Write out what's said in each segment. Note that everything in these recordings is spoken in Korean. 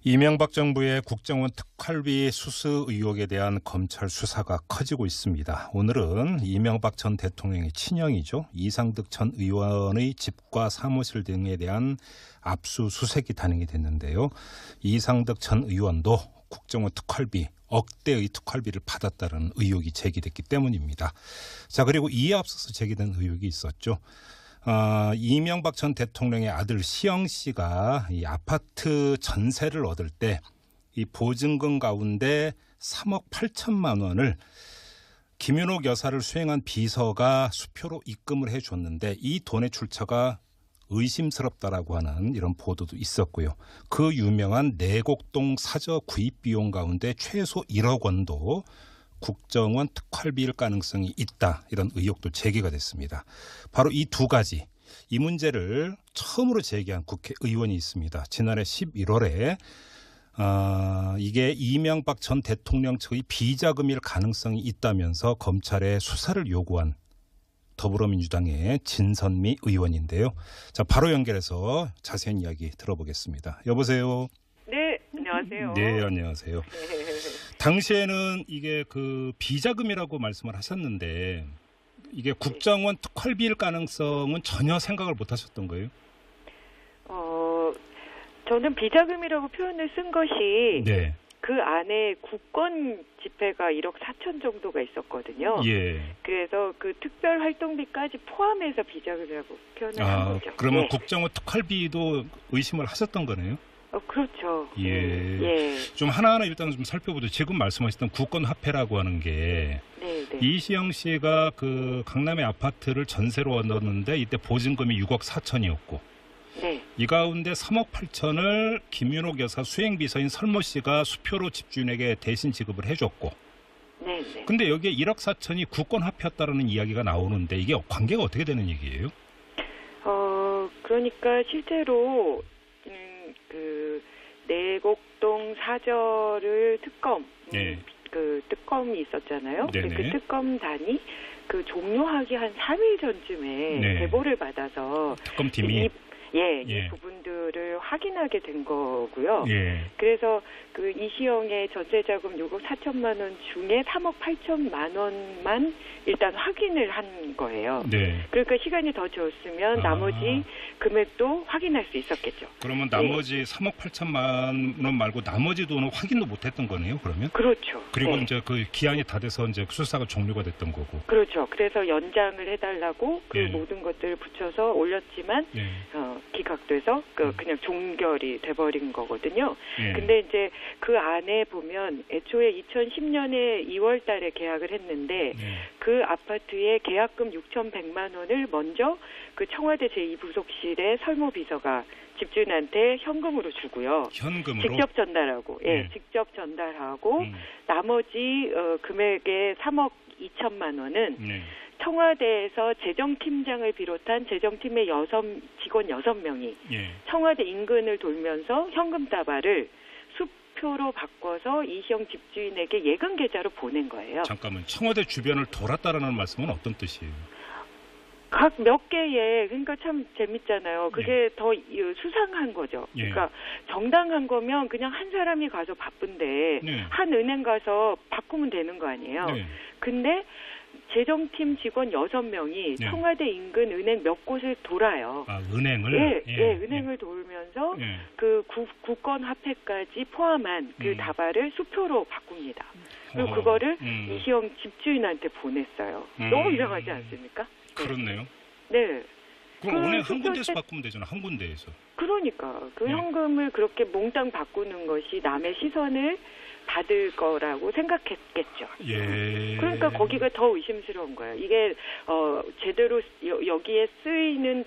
이명박 정부의 국정원 특활비 수수 의혹에 대한 검찰 수사가 커지고 있습니다. 오늘은 이명박 전 대통령의 친형이죠. 이상득 전 의원의 집과 사무실 등에 대한 압수수색이 단행이 됐는데요. 이상득 전 의원도 국정원 특활비, 억대의 특활비를 받았다는 의혹이 제기됐기 때문입니다. 자, 그리고 이에 앞서서 제기된 의혹이 있었죠. 이명박 전 대통령의 아들 시영 씨가 이 아파트 전세를 얻을 때 이 보증금 가운데 3억 8천만 원을 김윤옥 여사를 수행한 비서가 수표로 입금을 해줬는데 이 돈의 출처가 의심스럽다라고 하는 이런 보도도 있었고요. 그 유명한 내곡동 사저 구입 비용 가운데 최소 1억 원도 국정원 특활비일 가능성이 있다. 이런 의혹도 제기가 됐습니다. 바로 이 두 가지, 이 문제를 처음으로 제기한 국회의원이 있습니다. 지난해 11월에 이게 이명박 전 대통령 측의 비자금일 가능성이 있다면서 검찰에 수사를 요구한 더불어민주당의 진선미 의원인데요. 자, 바로 연결해서 자세한 이야기 들어보겠습니다. 여보세요. 네, 안녕하세요. 네, 안녕하세요. 당시에는 이게 그 비자금이라고 말씀을 하셨는데 이게 국정원 특활비일 가능성은 전혀 생각을 못 하셨던 거예요? 저는 비자금이라고 표현을 쓴 것이 네. 그 안에 국권 지폐가 1억 4천 정도가 있었거든요. 예. 그래서 그 특별 활동비까지 포함해서 비자금이라고 표현을 한 거죠. 그러면 네. 국정원 특활비도 의심을 하셨던 거네요? 그렇죠. 예. 예. 좀 하나하나 일단 좀 살펴보죠. 지금 말씀하셨던 국권화폐라고 하는 게 네. 이시영 씨가 그 강남의 아파트를 전세로 얻었는데 이때 보증금이 6억 4천이었고 네. 이 가운데 3억 8천을 김윤옥 여사 수행비서인 설모 씨가 수표로 집주인에게 대신 지급을 해줬고 네. 근데 여기에 1억 4천이 국권화폐였다라는 이야기가 나오는데 이게 관계가 어떻게 되는 얘기예요? 그러니까 실제로 그 내곡동 사저를 특검 네. 그 특검이 있었잖아요. 네네. 그 특검단이 그 종료하기 한 3일 전쯤에 네. 제보를 받아서 특검팀이 이 부분들을 확인하게 된 거고요. 예. 그래서 그 이시영의 전세자금 6억 4천만 원 중에 3억 8천만 원만 일단 확인을 한 거예요. 네. 그러니까 시간이 더 줬으면 나머지 금액도 확인할 수 있었겠죠. 그러면 나머지 3억 8천만 원 말고 나머지 돈은 확인도 못했던 거네요. 그러면? 그렇죠. 그리고 네. 이제 그 기한이 다 돼서 이제 수사가 종료가 됐던 거고. 그렇죠. 그래서 연장을 해달라고 그 예. 모든 것들을 붙여서 올렸지만 예. 기각돼서 그냥 종결이 돼버린 거거든요. 예. 근데 이제 그 안에 보면 애초에 2010년에 2월 달에 계약을 했는데 예. 그 아파트의 계약금 6,100만 원을 먼저 그 청와대 제2부속실의 설모 비서가 집주인한테 현금으로 주고요. 현금으로? 직접 전달하고, 예. 직접 전달하고 나머지 금액의 3억 2천만 원은 청와대에서 재정팀장을 비롯한 재정팀의 직원 6명이 예. 청와대 인근을 돌면서 현금 다발을 수표로 바꿔서 이시영 집주인에게 예금 계좌로 보낸 거예요. 잠깐만, 청와대 주변을 돌았다라는 말씀은 어떤 뜻이에요? 각 몇 개의, 그러니까 참 재밌잖아요. 그게 더 수상한 거죠. 예. 그러니까 정당한 거면 그냥 한 사람이 가서 바쁜데 한 은행 가서 바꾸면 되는 거 아니에요. 근데 재정팀 직원 6명이 청와대 인근 은행 몇 곳을 돌아요. 은행을? 은행을 돌면서 그 국권 화폐까지 포함한 그 다발을 수표로 바꿉니다. 그리고 그거를 이시영 집주인한테 보냈어요. 너무 이상하지 않습니까? 그렇네요. 네. 그럼 은행 한 군데에서 바꾸면 되잖아. 한 군데에서. 그러니까 그 현금을 그렇게 몽땅 바꾸는 것이 남의 시선을 받을 거라고 생각했겠죠. 예. 그러니까 거기가 더 의심스러운 거예요. 이게 제대로 여기에 쓰이는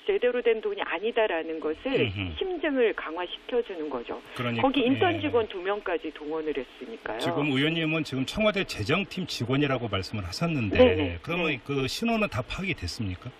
제대로 된 돈이 아니다라는 것을 심증을 강화시켜주는 거죠. 그러니까, 거기 인턴 직원 2명까지 동원을 했으니까요. 지금 의원님은 지금 청와대 재정팀 직원이라고 말씀을 하셨는데 네네. 그러면 그 신원은 다 파악이 됐습니까?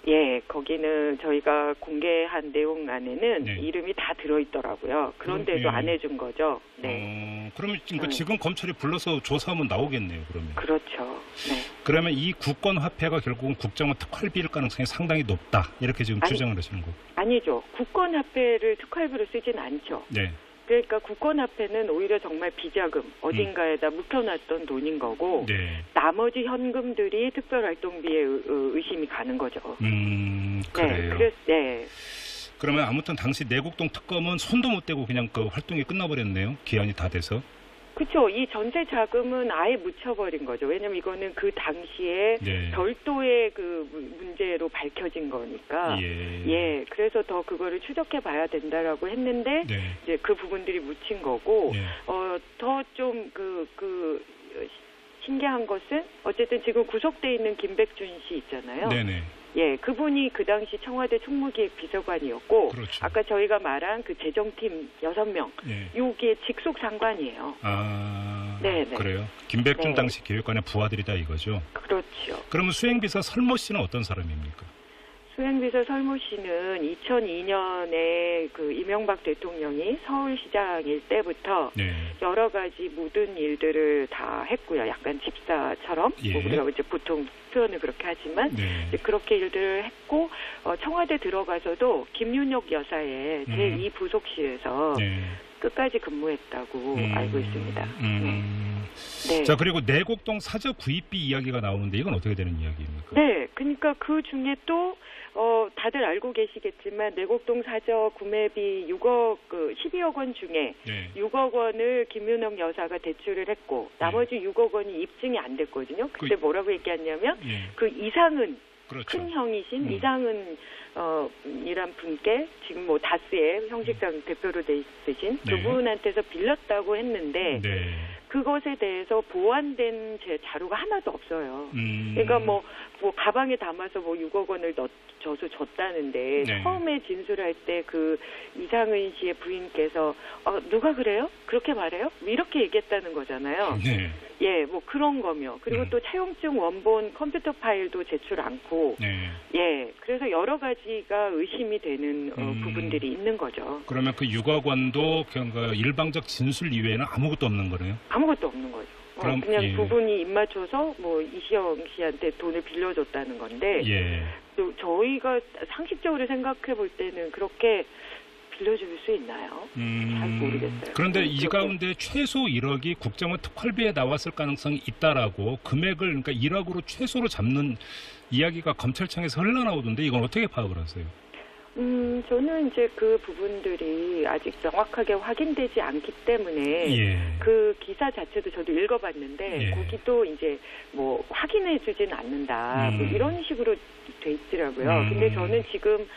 예, 거기는 저희가 공개한 내용 안에는 이름이 다 들어있더라고요. 그런데도 안 해준 거죠. 네. 그러면 지금 검찰이 불러서 조사하면 나오겠네요. 그러면. 그렇죠. 네. 그러면 이 국권 화폐가 결국은 국정원 특활비일 가능성이 상당히 높다. 이렇게 지금 주장을 하시는 거고. 아니죠. 국권 화폐를 특활비로 쓰진 않죠. 네. 그러니까 국권 앞에는 오히려 정말 비자금 어딘가에다 묵혀놨던 돈인 거고 네. 나머지 현금들이 특별활동비에 의심이 가는 거죠. 그래요. 네, 네. 그러면 아무튼 당시 내곡동 특검은 손도 못 대고 그냥 그 활동이 끝나버렸네요. 기한이 다 돼서. 그렇죠. 이 전세 자금은 아예 묻혀버린 거죠. 왜냐면 이거는 그 당시에 네. 별도의 그 문제로 밝혀진 거니까. 예. 그래서 더 그거를 추적해 봐야 된다라고 했는데 네. 이제 그 부분들이 묻힌 거고. 네. 더 좀 신기한 것은 어쨌든 지금 구속돼 있는 김백준 씨 있잖아요. 네네. 예, 그분이 그 당시 청와대 총무기획 비서관이었고, 그렇죠. 아까 저희가 말한 그 재정팀 6명, 네. 요게 직속 상관이에요. 네네. 그래요? 김백준 네. 당시 기획관의 부하들이다 이거죠? 그렇죠. 그러면 수행비서 설모 씨는 어떤 사람입니까? 수행비서 설모 씨는 2002년에 그 이명박 대통령이 서울시장일 때부터 네. 여러 가지 모든 일들을 다 했고요. 약간 집사처럼. 예. 뭐 우리가 이제 보통 표현을 그렇게 하지만 네. 이제 그렇게 일들을 했고 청와대 들어가서도 김윤혁 여사의 제2 부속실에서 네. 끝까지 근무했다고 알고 있습니다. 네. 자, 그리고 내곡동 사저 구입비 이야기가 나오는데 이건 어떻게 되는 이야기입니까? 네, 그러니까 그 중에 또 다들 알고 계시겠지만 내곡동 사저 구매비 12억 원 중에 네. 6억 원을 김윤영 여사가 대출을 했고 나머지 6억 원이 입증이 안 됐거든요. 그때 뭐라고 얘기했냐면 그 이상은 그렇죠. 큰 형이신 이상은 이란 분께 지금 뭐 다스의 형식상 대표로 돼 있으신 그분한테서 빌렸다고 했는데 그것에 대해서 보완된 제 자료가 하나도 없어요. 그러니까 뭐 가방에 담아서 6억 원을 넣어서 줬다는데 처음에 진술할 때 그 이상은 씨의 부인께서 누가 그래요? 그렇게 말해요? 이렇게 얘기했다는 거잖아요. 네. 예, 뭐 그런 거며. 그리고 또 차용증 원본 컴퓨터 파일도 제출 않고. 예, 그래서 여러 가지가 의심이 되는 부분들이 있는 거죠. 그러면 그 6억 원도 그냥 일방적 진술 이외에는 아무것도 없는 거네요? 아무것도 없는 거죠. 그럼, 그냥 부분이 입맞춰서 뭐 이시영 씨한테 돈을 빌려줬다는 건데 또 저희가 상식적으로 생각해 볼 때는 그렇게 빌려줄 수 있나요? 잘 모르겠어요. 그런데 이 가운데 최소 1억이 국정원 특활비에 나왔을 가능성이 있다라고 금액을 그러니까 1억으로 최소로 잡는 이야기가 검찰청에서 흘러나오던데 이건 어떻게 파악을 하세요? 저는 이제 그 부분들이 아직 명확하게 확인되지 않기 때문에 그 기사 자체도 저도 읽어봤는데 거기도 이제 뭐 확인해주진 않는다 뭐 이런 식으로 돼 있더라고요. 근데 저는 지금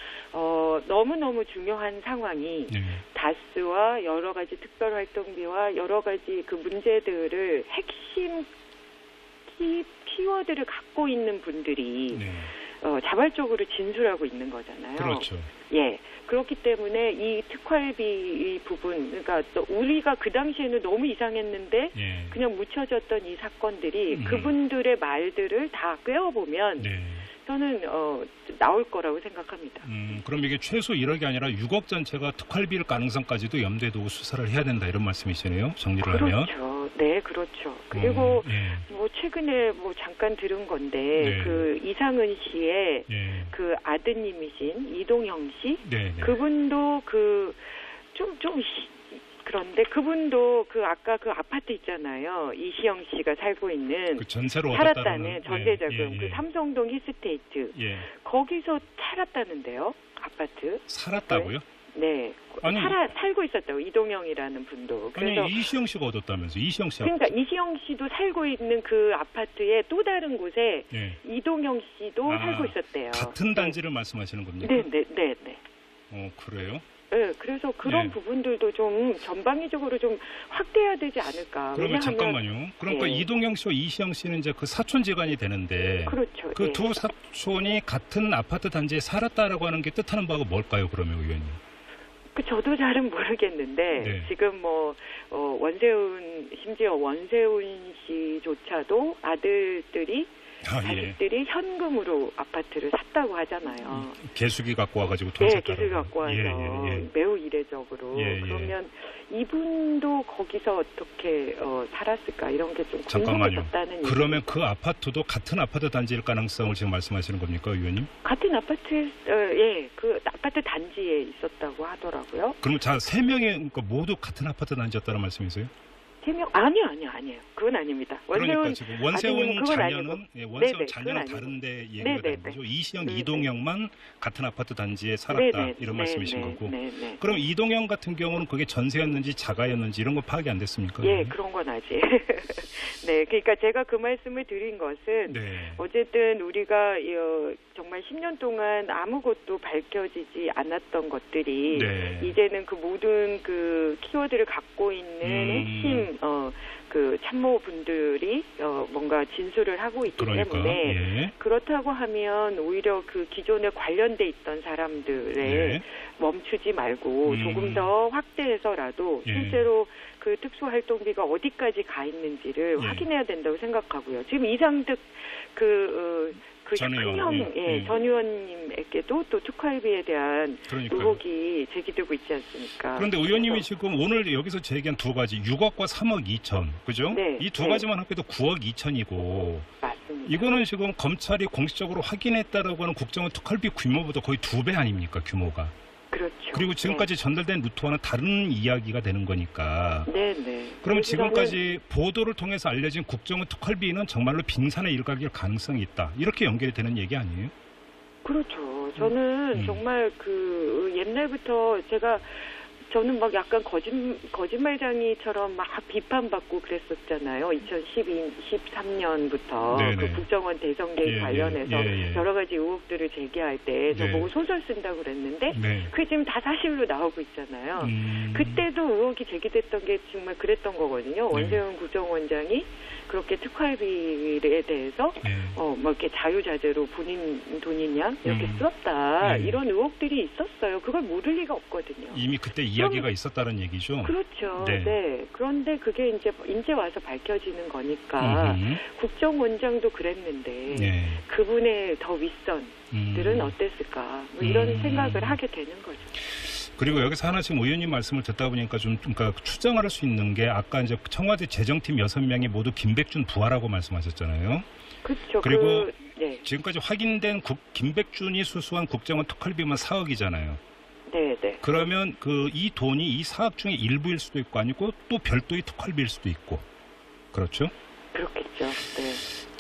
너무너무 중요한 상황이 다스와 여러 가지 특별활동비와 여러 가지 그 문제들을 핵심 키워드를 갖고 있는 분들이 자발적으로 진술하고 있는 거잖아요. 그렇죠. 예. 그렇기 때문에 이 특활비 부분, 그러니까 또 우리가 그 당시에는 너무 이상했는데 그냥 묻혀졌던 이 사건들이 그분들의 말들을 다 꿰어보면 저는 나올 거라고 생각합니다. 그럼 이게 최소 1억이 아니라 6억 전체가 특활비일 가능성까지도 염두에 두고 수사를 해야 된다 이런 말씀이시네요. 정리를 하면. 그렇죠. 네, 그렇죠. 그리고 뭐 최근에 뭐 잠깐 들은 건데 그 이상은 씨의 그 아드님이신 이동형 씨, 그분도 그 좀 그런데 그분도 그 아까 그 아파트 있잖아요. 이시영 씨가 살고 있는 그 전세로 살았다는 전세자금 그 삼성동 힐스테이트 거기서 살았다는데요. 아파트 살았다고요? 네. 살고 있었다고 이동영이라는 분도. 그래서 아니 이시영 씨가 얻었다면서 이시영 씨. 그러니까 이시영 씨도 살고 있는 그 아파트의 또 다른 곳에 이동영 씨도 살고 있었대요. 같은 단지를 말씀하시는 겁니까? 네. 그래요? 네, 그래서 그런 부분들도 좀 전방위적으로 좀 확대해야 되지 않을까. 그러면 잠깐만요. 그러니까 이동영 씨와 이시영 씨는 이제 그 사촌지간이 되는데, 그렇죠. 그 두 사촌이 같은 아파트 단지에 살았다라고 하는 게 뜻하는 바가 뭘까요, 그러면 의원님? 저도 잘은 모르겠는데 지금 뭐 심지어 원세훈 씨조차도 아들들이 자식들이 현금으로 아파트를 샀다고 하잖아요. 개수기 갖고 와가지고 돈 샀다. 네, 개수기 갖고 와서 매우 이례적으로. 그러면 이분도 거기서 어떻게 살았을까 이런 게 좀 궁금해졌다는. 그러면 그 아파트도 같은 아파트 단지일 가능성을 지금 말씀하시는 겁니까, 의원님? 같은 아파트에 그 아파트 단지에 있었다고 하더라고요. 그럼 자 3명이 모두 같은 아파트 단지였다는 말씀이세요? 3명? 아니요. 그건 아닙니다. 그러니까 지금 원세훈 자녀는 원세훈 자녀는 다른데 얘기가 되는 거죠. 이시영, 이동영만 같은 아파트 단지에 살았다 이런 말씀이신 거고. 그럼 이동영 같은 경우는 그게 전세였는지 자가였는지 이런 거 파악이 안 됐습니까? 예, 그런 건 아직. 네, 그러니까 제가 그 말씀을 드린 것은 어쨌든 우리가 정말 10년 동안 아무것도 밝혀지지 않았던 것들이 이제는 그 모든 그 키워드를 갖고 있는 핵심 그 참모분들이 뭔가 진술을 하고 있기 때문에 그렇다고 하면 오히려 그 기존에 관련돼 있던 사람들의 멈추지 말고 조금 더 확대해서라도 실제로 그 특수활동비가 어디까지 가 있는지를 확인해야 된다고 생각하고요. 지금 이상득 전 의원님에게도 또 특활비에 대한 의혹이 제기되고 있지 않습니까? 그런데 의원님이 지금 오늘 여기서 제기한 두 가지 6억과 3억 2천 그죠? 이 두 가지만 합해도 9억 2천이고 맞습니다. 이거는 지금 검찰이 공식적으로 확인했다라고 하는 국정원 특활비 규모보다 거의 2배 아닙니까 규모가? 그렇죠. 그리고 지금까지 전달된 루트와는 다른 이야기가 되는 거니까. 네네. 그러면 지금까지 보도를 통해서 알려진 국정원 특활비는 정말로 빙산의 일각일 가능성이 있다. 이렇게 연결이 되는 얘기 아니에요? 그렇죠. 저는 정말 그 옛날부터 저는 막 약간 거짓말쟁이처럼 막 비판받고 그랬었잖아요. 2013년부터 그 국정원 대선 개입 관련해서 여러 가지 의혹들을 제기할 때 저보고 소설 쓴다고 그랬는데 그게 지금 다 사실로 나오고 있잖아요. 그때도 의혹이 제기됐던 게 정말 그랬던 거거든요. 원세훈 국정원장이 그렇게 특활비에 대해서 뭐 이렇게 자유자재로 본인 돈이냐 이렇게 썼다 이런 의혹들이 있었어요. 그걸 모를 리가 없거든요. 이미 그때 이야기가 있었다는 얘기죠. 그렇죠. 네. 그런데 그게 이제 와서 밝혀지는 거니까 국정원장도 그랬는데 그분의 더 윗선들은 어땠을까? 뭐 이런 생각을 하게 되는 거죠. 그리고 여기서 하나 지금 의원님 말씀을 듣다 보니까 그러니까 추정할 수 있는 게 아까 이제 청와대 재정팀 6명이 모두 김백준 부하라고 말씀하셨잖아요. 그렇죠. 그리고 지금까지 확인된 김백준이 수수한 국정원 특활비만 4억이잖아요. 네네. 그러면 이 돈이 이 4억 중에 일부일 수도 있고 아니고 또 별도의 특활비일 수도 있고 그렇죠? 그렇겠죠. 네.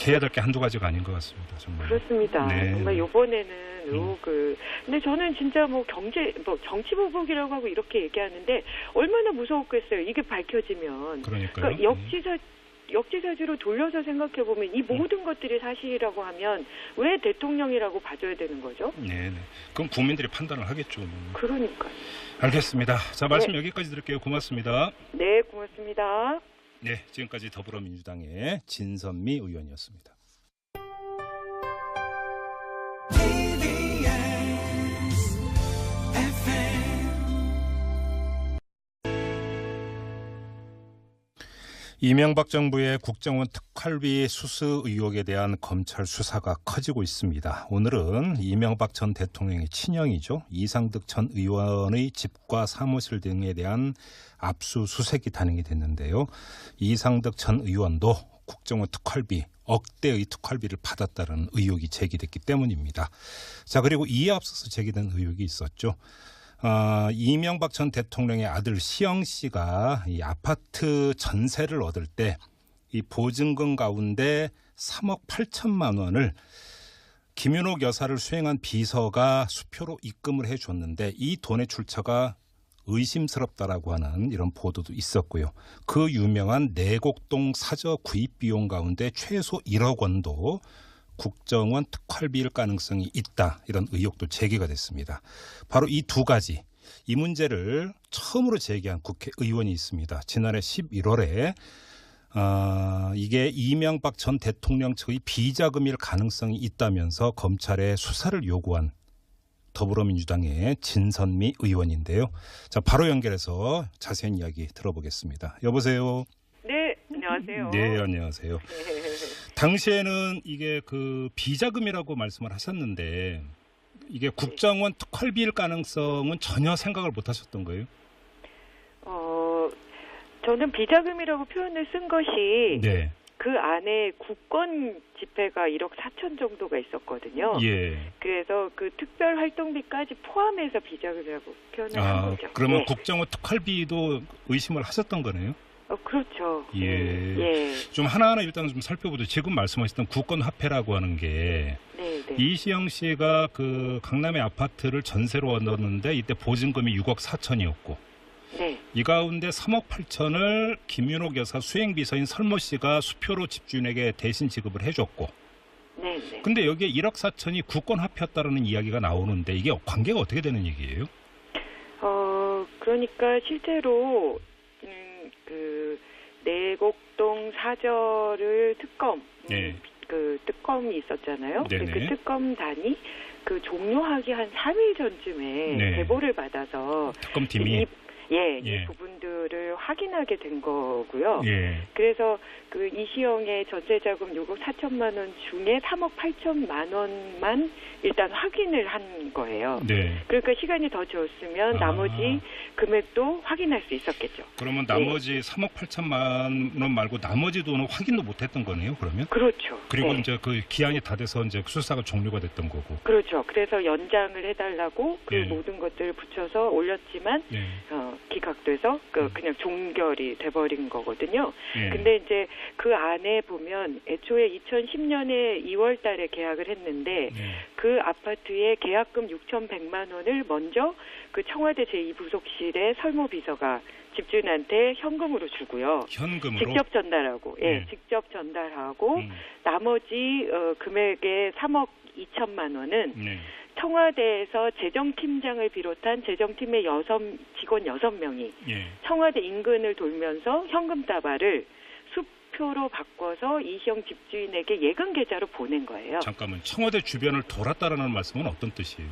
해야 될 게 한두 가지가 아닌 것 같습니다. 정말. 그렇습니다. 정말 이번에는 의혹을. 근데 저는 진짜 정치 보복이라고 하고 이렇게 얘기하는데 얼마나 무서웠겠어요. 이게 밝혀지면. 그러니까요. 그러니까 역지사지로 돌려서 생각해보면 이 모든 것들이 사실이라고 하면 왜 대통령이라고 봐줘야 되는 거죠? 네. 그럼 국민들이 판단을 하겠죠. 그러니까요. 알겠습니다. 자, 말씀 여기까지 드릴게요. 고맙습니다. 네, 고맙습니다. 네, 지금까지 더불어민주당의 진선미 의원이었습니다. 이명박 정부의 국정원 특활비 수수 의혹에 대한 검찰 수사가 커지고 있습니다. 오늘은 이명박 전 대통령의 친형이죠. 이상득 전 의원의 집과 사무실 등에 대한 압수수색이 단행이 됐는데요. 이상득 전 의원도 국정원 특활비, 억대의 특활비를 받았다는 의혹이 제기됐기 때문입니다. 자, 그리고 이에 앞서서 제기된 의혹이 있었죠. 이명박 전 대통령의 아들 시영 씨가 이 아파트 전세를 얻을 때 이 보증금 가운데 3억 8천만 원을 김윤옥 여사를 수행한 비서가 수표로 입금을 해줬는데 이 돈의 출처가 의심스럽다라고 하는 이런 보도도 있었고요. 그 유명한 내곡동 사저 구입 비용 가운데 최소 1억 원도 국정원 특활비일 가능성이 있다. 이런 의혹도 제기가 됐습니다. 바로 이 두 가지, 이 문제를 처음으로 제기한 국회의원이 있습니다. 지난해 11월에 이게 이명박 전 대통령 측의 비자금일 가능성이 있다면서 검찰에 수사를 요구한 더불어민주당의 진선미 의원인데요. 자, 바로 연결해서 자세한 이야기 들어보겠습니다. 여보세요. 네, 안녕하세요. 네, 안녕하세요. 당시에는 이게 그 비자금이라고 말씀을 하셨는데 이게 국정원 특활비일 가능성은 전혀 생각을 못 하셨던 거예요? 저는 비자금이라고 표현을 쓴 것이 네. 그 안에 국권 지폐가 1억 4천 정도가 있었거든요. 예. 그래서 그 특별 활동비까지 포함해서 비자금이라고 표현을 한 거죠. 그러면 네. 국정원 특활비도 의심을 하셨던 거네요? 그렇죠. 예. 예. 좀 하나하나 일단은 좀 살펴보죠. 지금 말씀하셨던 국권 화폐라고 하는 게 네. 이시영 씨가 그 강남의 아파트를 전세로 얻었는데 이때 보증금이 6억 4천이었고 네. 이 가운데 3억 8천을 김윤옥 여사 수행비서인 설모 씨가 수표로 집주인에게 대신 지급을 해줬고 네. 근데 여기에 1억 4천이 국권 화폐였다라는 이야기가 나오는데 이게 관계가 어떻게 되는 얘기예요? 그러니까 실제로 그 내곡동 사저를 특검 네. 그 특검이 있었잖아요. 네네. 그 특검단이 그 종료하기 한 3일 전쯤에 네. 제보를 받아서 특검팀이 이 부분들을 확인하게 된 거고요. 예. 그래서 그 이시영의 전세자금 6억 4천만 원 중에 3억 8천만 원만 일단 확인을 한 거예요. 네. 그러니까 시간이 더 줬으면 나머지 금액도 확인할 수 있었겠죠. 그러면 나머지 3억 8천만 원 말고 나머지 돈은 확인도 못했던 거네요. 그러면? 그렇죠. 그리고 네. 이제 그 기한이 다 돼서 이제 수사가 종료가 됐던 거고. 그렇죠. 그래서 연장을 해달라고 그 네. 모든 것들을 붙여서 올렸지만 네. 기각돼서 그냥 종결이 돼버린 거거든요. 네. 근데 이제 그 안에 보면 애초에 2010년에 2월 달에 계약을 했는데 네. 그 아파트의 계약금 6,100만 원을 먼저 그 청와대 제2부속실의 설모 비서가 집주인한테 현금으로 주고요. 현금으로? 직접 전달하고, 네. 직접 전달하고 나머지 금액의 3억 2천만 원은 네. 청와대에서 재정팀장을 비롯한 재정팀의 직원 6명이 예. 청와대 인근을 돌면서 현금 다발을 수표로 바꿔서 이시영 집주인에게 예금 계좌로 보낸 거예요. 잠깐만, 청와대 주변을 돌았다라는 말씀은 어떤 뜻이에요?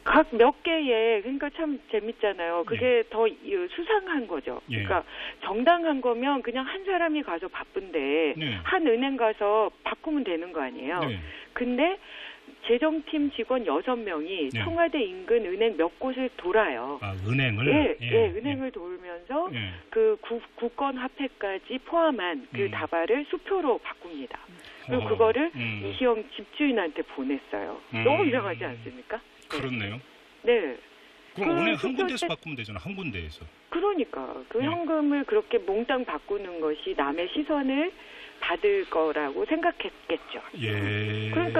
각 몇 개의, 그러니까 참 재밌잖아요. 그게 더 수상한 거죠. 예. 그러니까 정당한 거면 그냥 한 사람이 가서 바쁜데 네. 한 은행 가서 바꾸면 되는 거 아니에요. 네. 근데 재정팀 직원 6명이 네. 청와대 인근 은행 몇 곳을 돌아요. 은행을? 은행을 돌면서 예. 그 국권 화폐까지 포함한 그 다발을 수표로 바꿉니다. 그리고 그거를 이시영 집주인한테 보냈어요. 너무 이상하지 않습니까? 그렇네요. 네. 그럼 은행 한 군데서 바꾸면 되잖아. 한 군데에서. 그러니까 그 현금을 그렇게 몽땅 바꾸는 것이 남의 시선을 받을 거라고 생각했겠죠. 예. 그러니까